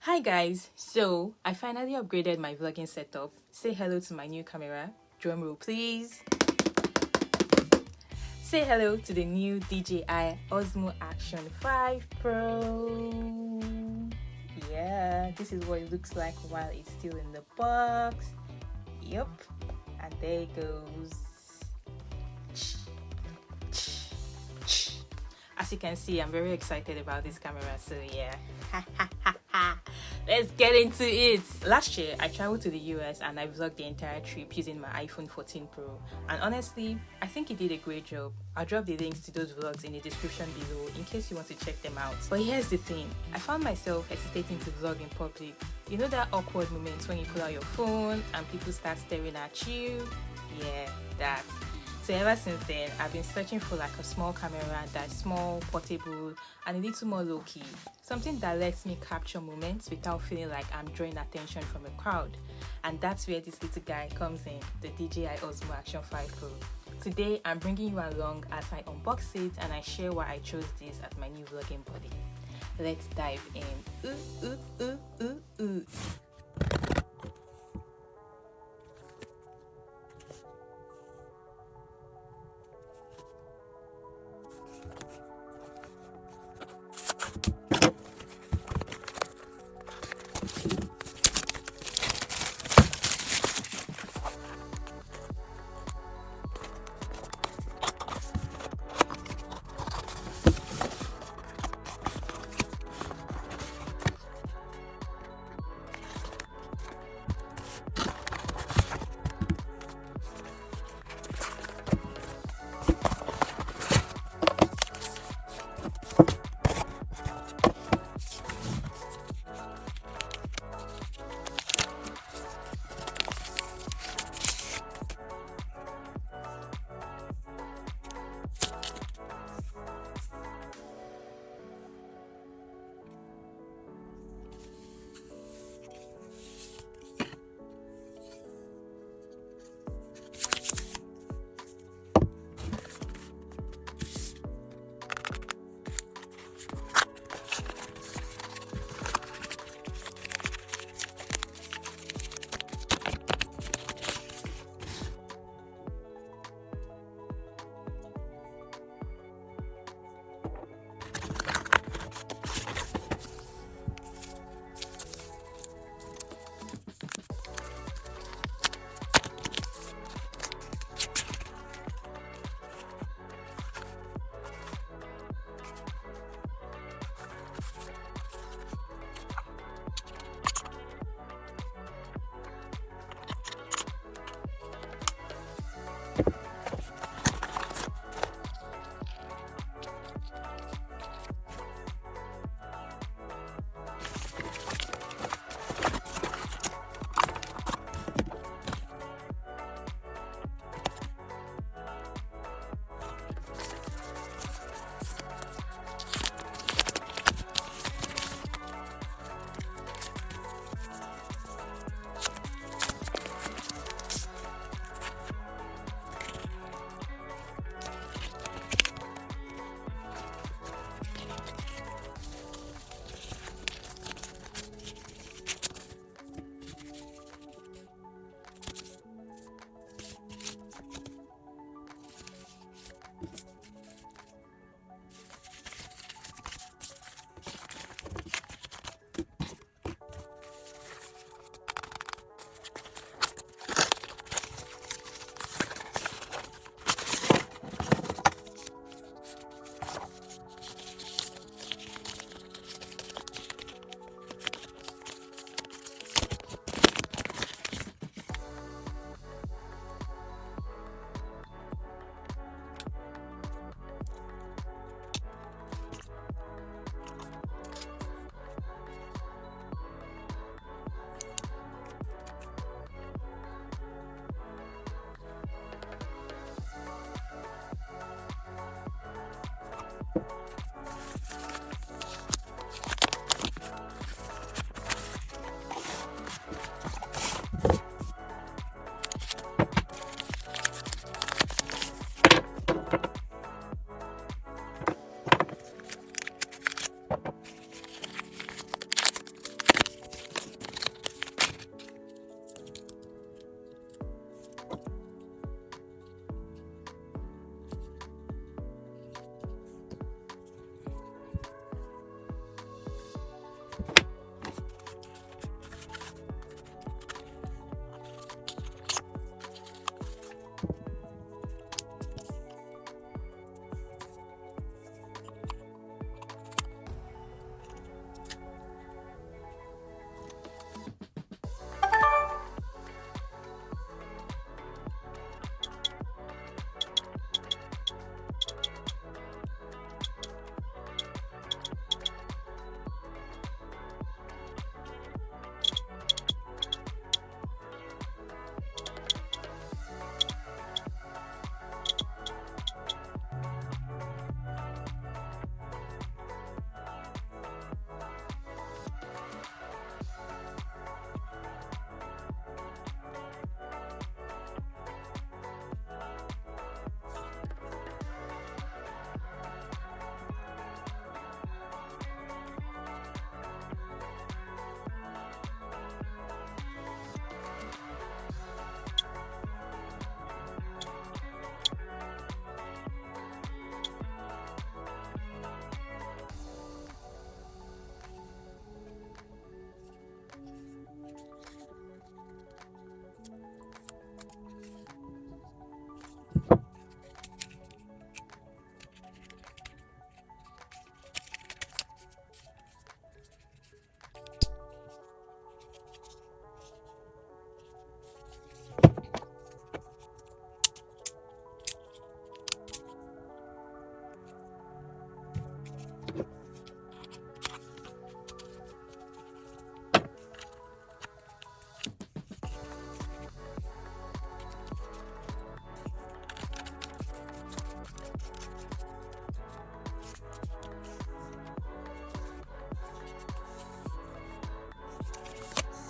Hi guys, so I finally upgraded my vlogging setup. Say hello to my new camera. Drum roll please. Say hello to the new DJI Osmo Action 5 Pro. Yeah, this is what it looks like while it's still in the box. Yep, and there it goes. As you can see, I'm very excited about this camera, so yeah. Let's get into it. Last year, I traveled to the US and I vlogged the entire trip using my iPhone 14 Pro. And honestly, I think it did a great job. I'll drop the links to those vlogs in the description below in case you want to check them out. But here's the thing, I found myself hesitating to vlog in public. You know that awkward moment when you pull out your phone and people start staring at you? Yeah, that. So ever since then, I've been searching for like a small camera that's small, portable, and a little more low-key. Something that lets me capture moments without feeling like I'm drawing attention from a crowd. And that's where this little guy comes in, the DJI Osmo Action 5 Pro. Today, I'm bringing you along as I unbox it and I share why I chose this as my new vlogging body. Let's dive in. Ooh, ooh, ooh, ooh, ooh.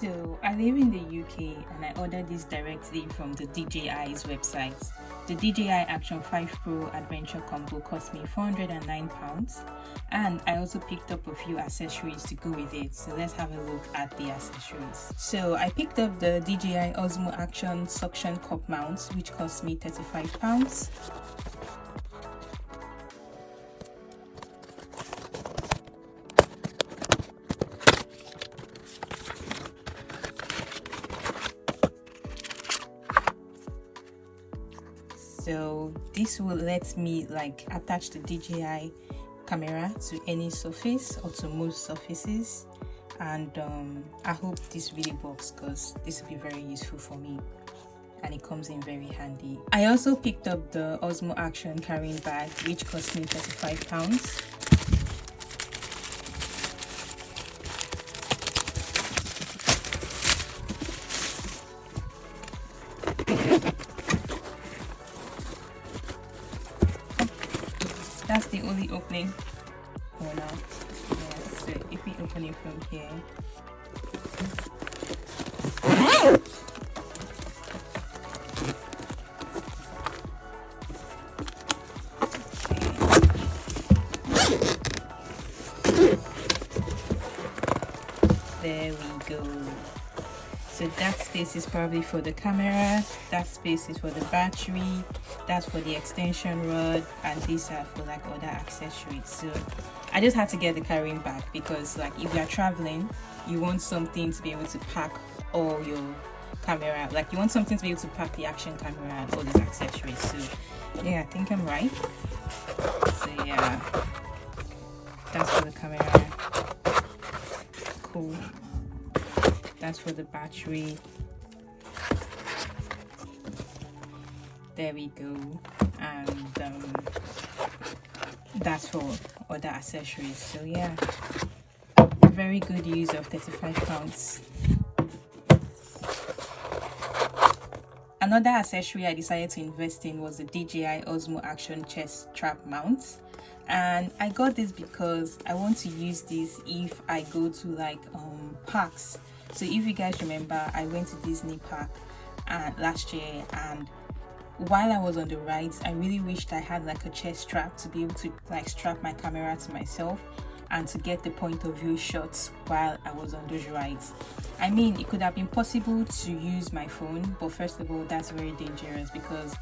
So I live in the UK and I ordered this directly from the DJI's website. The DJI Action 5 Pro Adventure Combo cost me £409, and I also picked up a few accessories to go with it. So let's have a look at the accessories. So I picked up the DJI Osmo Action suction cup mount, which cost me £35. So this will let me like attach the DJI camera to any surface or to most surfaces, and I hope this really works because this will be very useful for me and it comes in very handy. I also picked up the Osmo Action carrying bag, which cost me £35. That's the only opening. Oh no. Yeah, so if we open it from here. There we go. So that space is probably for the camera, that space is for the battery, that's for the extension rod, and these are for like other accessories. So I just had to get the carrying bag because like if you are traveling, you want something to be able to pack all your camera, like you want something to be able to pack the action camera and all these accessories. So yeah, I think I'm right. So yeah, that's for the camera. Cool. That's for the battery. There we go. And that's for other accessories. So yeah, very good use of £35. Another accessory I decided to invest in was the DJI Osmo Action chest strap mount. And I got this because I want to use this if I go to like parks. So if you guys remember, I went to Disney Park last year, and while I was on the rides, I really wished I had like a chest strap to be able to like strap my camera to myself and to get the point of view shots while I was on those rides. I mean, it could have been possible to use my phone, but first of all, that's very dangerous because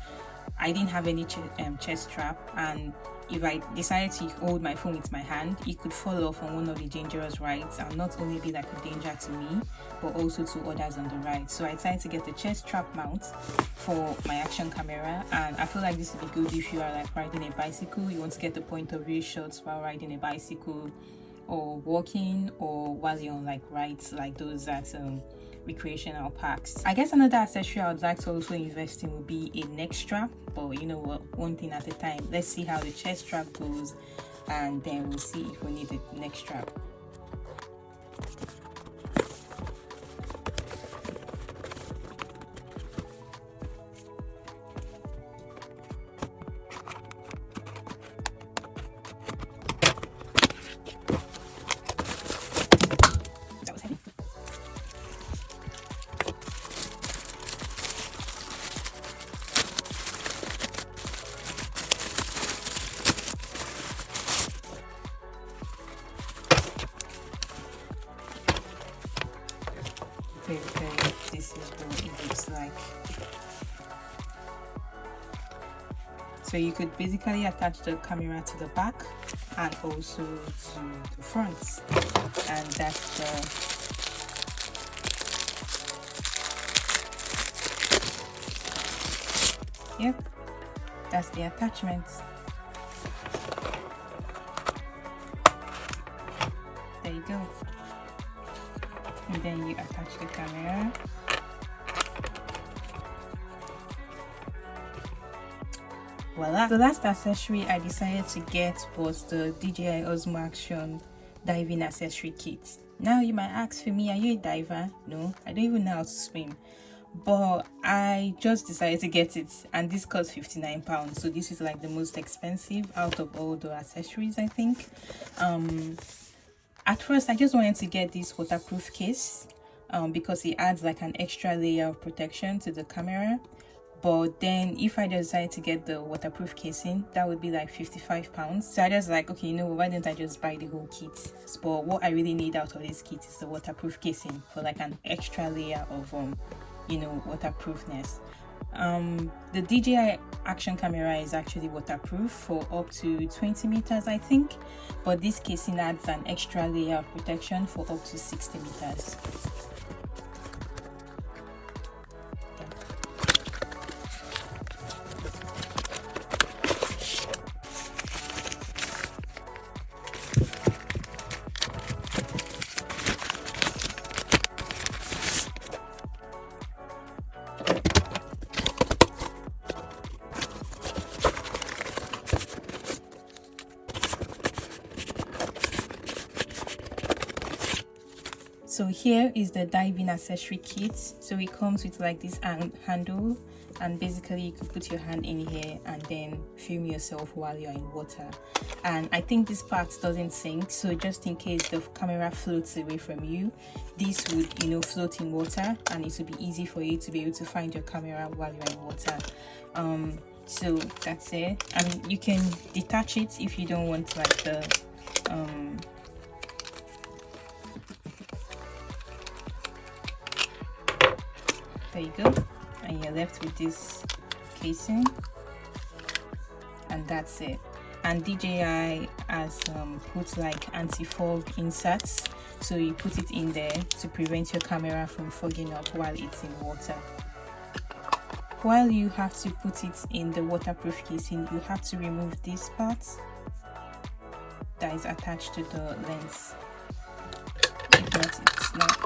I didn't have any chest strap, and if I decided to hold my phone with my hand, it could fall off on one of the dangerous rides and not only be like a danger to me, but also to others on the ride. So I decided to get the chest strap mount for my action camera, and I feel like this would be good if you are like riding a bicycle, you want to get the point of view shots while riding a bicycle, or walking, or while you're on like rides like those at recreational parks. I guess another accessory I would like to also invest in would be a neck strap, but you know what, one thing at a time. Let's see how the chest strap goes, and then we'll see if we need a neck strap. This is what it looks like. So you could basically attach the camera to the back and also to the front, and that's the that's the attachment. There you go. And then you attach the camera. Voila. The last accessory I decided to get was the DJI Osmo Action diving accessory kit. Now you might ask, for me, are you a diver? No, I don't even know how to swim, but I just decided to get it, and this cost £59. So this is like the most expensive out of all the accessories, I think. At first I just wanted to get this waterproof case, because it adds like an extra layer of protection to the camera. But then if I decide to get the waterproof casing, that would be like £55. So I just like, okay, why don't I just buy the whole kit? But what I really need out of this kit is the waterproof casing for like an extra layer of waterproofness. The DJI Action camera is actually waterproof for up to 20 meters, I think, but this casing adds an extra layer of protection for up to 60 meters. So here is the diving accessory kit. So it comes with like this handle, and basically you can put your hand in here and then film yourself while you're in water. And I think this part doesn't sink, so just in case the camera floats away from you, this would float in water, and it would be easy for you to be able to find your camera while you're in water. So that's it. And you can detach it if you don't want like the there you go, and you're left with this casing, and that's it. And DJI has put like anti-fog inserts, so you put it in there to prevent your camera from fogging up while it's in water. While you have to put it in the waterproof casing, you have to remove this part that is attached to the lens. If not, it's not.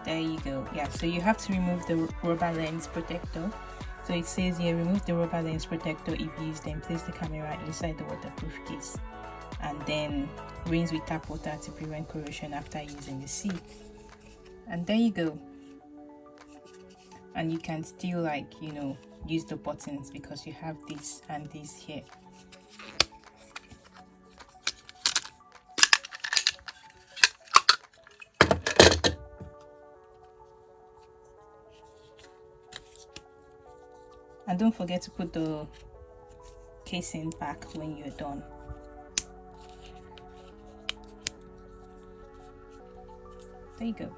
There you go. Yeah, so you have to remove the rubber lens protector. So it says here, remove the rubber lens protector if used, then place the camera inside the waterproof case, and then rinse with tap water to prevent corrosion after using the seal. And there you go. And you can still like use the buttons because you have this and this here. And don't forget to put the casing back when you're done. There you go.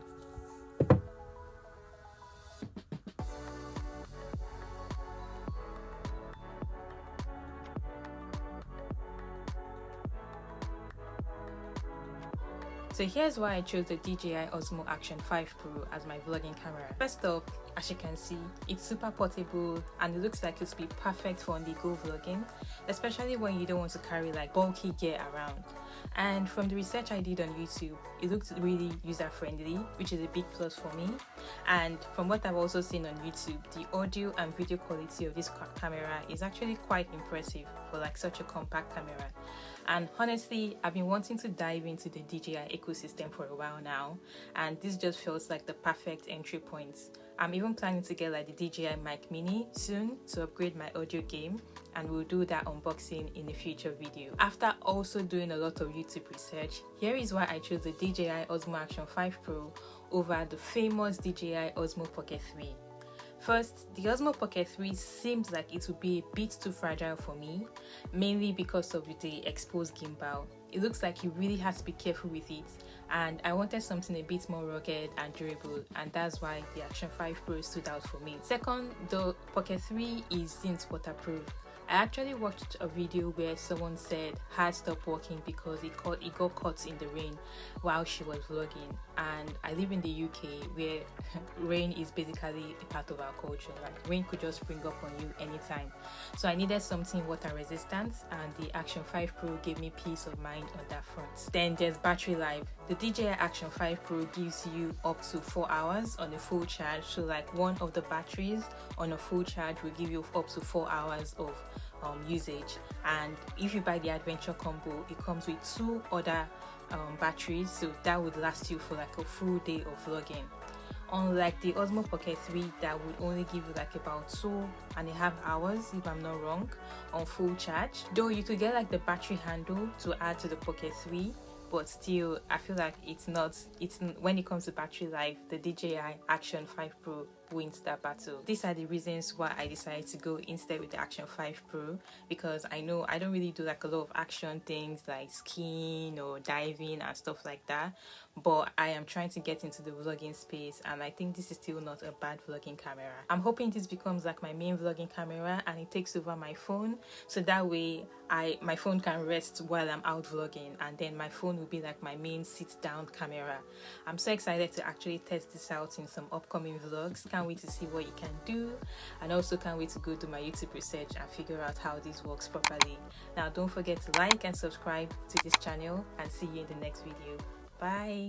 So here's why I chose the DJI Osmo Action 5 Pro as my vlogging camera. First up, as you can see, it's super portable and it looks like it's be perfect for on-the-go vlogging, especially when you don't want to carry like bulky gear around. And from the research I did on YouTube, it looks really user-friendly, which is a big plus for me. And from what I've also seen on YouTube, the audio and video quality of this camera is actually quite impressive for like such a compact camera. And honestly, I've been wanting to dive into the DJI ecosystem for a while now, and this just feels like the perfect entry point. I'm even planning to get like the DJI Mic Mini soon to upgrade my audio game, and we'll do that unboxing in a future video. After also doing a lot of YouTube research, here is why I chose the DJI Osmo Action 5 Pro over the famous DJI Osmo Pocket 3. First, the Osmo Pocket 3 seems like it would be a bit too fragile for me, mainly because of the exposed gimbal. It looks like you really have to be careful with it, and I wanted something a bit more rugged and durable, and that's why the Action 5 Pro stood out for me. Second, the Pocket 3 isn't waterproof. I actually watched a video where someone said hers stopped working because it got caught in the rain while she was vlogging, and I live in the UK where rain is basically a part of our culture. Like rain could just spring up on you anytime, so I needed something water resistant, and the Action 5 Pro gave me peace of mind on that front. Then there's battery life. The DJI Action 5 Pro gives you up to 4 hours on a full charge, so like one of the batteries on a full charge will give you up to 4 hours of usage. And if you buy the adventure combo, it comes with 2 other batteries, so that would last you for like a full day of vlogging. Unlike the Osmo Pocket 3 that would only give you like about 2.5 hours, if I'm not wrong, on full charge. Though you could get like the battery handle to add to the Pocket 3, but still I feel like it's when it comes to battery life, the DJI Action 5 Pro wins that battle. These are the reasons why I decided to go instead with the Action 5 Pro, because I know I don't really do like a lot of action things like skiing or diving and stuff like that, but I am trying to get into the vlogging space, and I think this is still not a bad vlogging camera. I'm hoping this becomes like my main vlogging camera and it takes over my phone, so that way my phone can rest while I'm out vlogging, and then my phone will be like my main sit down camera. I'm so excited to actually test this out in some upcoming vlogs. Can't wait to see what you can do, and also can't wait to go do my YouTube research and figure out how this works properly. Now don't forget to like and subscribe to this channel, and see you in the next video. Bye.